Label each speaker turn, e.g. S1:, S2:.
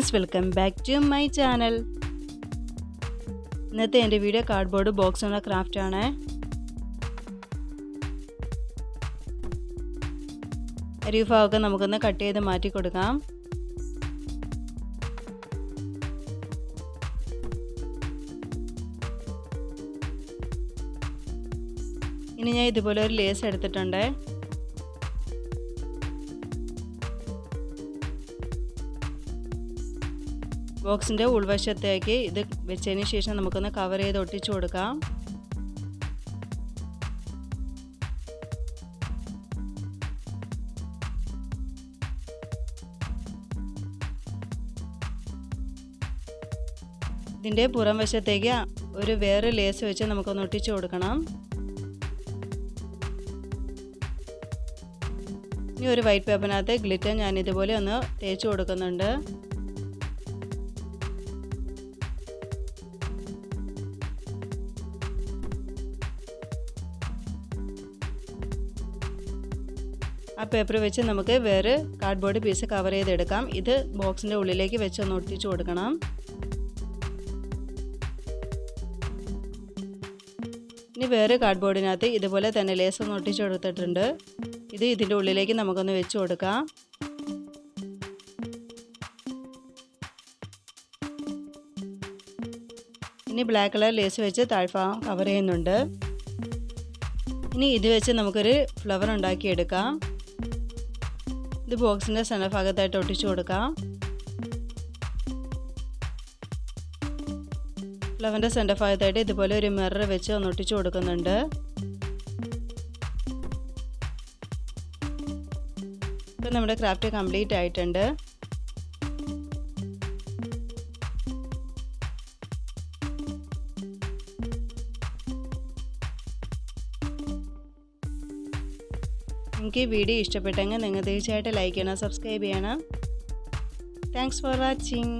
S1: Friends, welcome back to my channel. ഇന്നത്തെ എൻ്റെ video cardboard box എന്ന ക്രാഫ്റ്റ് ആണ്. അരിഭാഗമൊക്കെ നമുക്കൊന്ന് കട്ട് ചെയ്ത് മാറ്റി കൊടുക്കാം. ഇനി ഞാൻ ഇതുപോലെ ഒരു ലേസ് എടുത്തിട്ടുണ്ട്. ബോക്സിൻ്റെ ഉൾവശത്തേക്ക് ഇത് വെച്ചതിന് ശേഷം നമുക്കൊന്ന് കവർ ചെയ്ത് ഒട്ടിച്ചു കൊടുക്കാം. ഇതിൻ്റെ പുറം വശത്തേക്ക് ഒരു വേറെ ലേസ് വെച്ച് നമുക്കൊന്ന് ഒട്ടിച്ചു കൊടുക്കണം. ഇനി ഒരു വൈറ്റ് പേപ്പറിനകത്ത് ഗ്ലിറ്റർ ഞാൻ ഇതുപോലെ ഒന്ന് തേച്ച് കൊടുക്കുന്നുണ്ട്. ആ പേപ്പർ വെച്ച് നമുക്ക് വേറെ കാർഡ്ബോർഡ് പീസ് കവർ ചെയ്തെടുക്കാം. ഇത് ബോക്സിൻ്റെ ഉള്ളിലേക്ക് വെച്ച് ഒന്ന് ഒട്ടിച്ചു കൊടുക്കണം. ഇനി വേറെ കാർഡ്ബോർഡിനകത്ത് ഇതുപോലെ തന്നെ ലേസ് ഒന്ന് ഒട്ടിച്ചു കൊടുത്തിട്ടുണ്ട്. ഇത് ഇതിൻ്റെ ഉള്ളിലേക്ക് നമുക്കൊന്ന് വെച്ച് കൊടുക്കാം. ഇനി ബ്ലാക്ക് കളർ ലേസ് വെച്ച് താഴ്ഭാഗം കവർ ചെയ്യുന്നുണ്ട്. ഇനി ഇത് വെച്ച് നമുക്കൊരു ഫ്ലവർ ഉണ്ടാക്കിയെടുക്കാം. ഇത് ബോക്സിൻ്റെ സെൻറ്റർ ഭാഗത്തായിട്ട് ഒട്ടിച്ചു കൊടുക്കാം. ഫ്ലവറിൻ്റെ സെൻറ്റർ ഭാഗത്തായിട്ട് ഇതുപോലെ ഒരു മിറർ വെച്ച് ഒന്ന് ഒട്ടിച്ചു കൊടുക്കുന്നുണ്ട്. ഇപ്പം നമ്മുടെ ക്രാഫ്റ്റ് കംപ്ലീറ്റ് ആയിട്ടുണ്ട്. നിങ്ങൾക്ക് ഈ വീഡിയോ ഇഷ്ടപ്പെട്ടെങ്കിൽ നിങ്ങൾ തീർച്ചയായിട്ടും ലൈക്ക് ചെയ്യണം, സബ്സ്ക്രൈബ് ചെയ്യണം. Thanks for watching.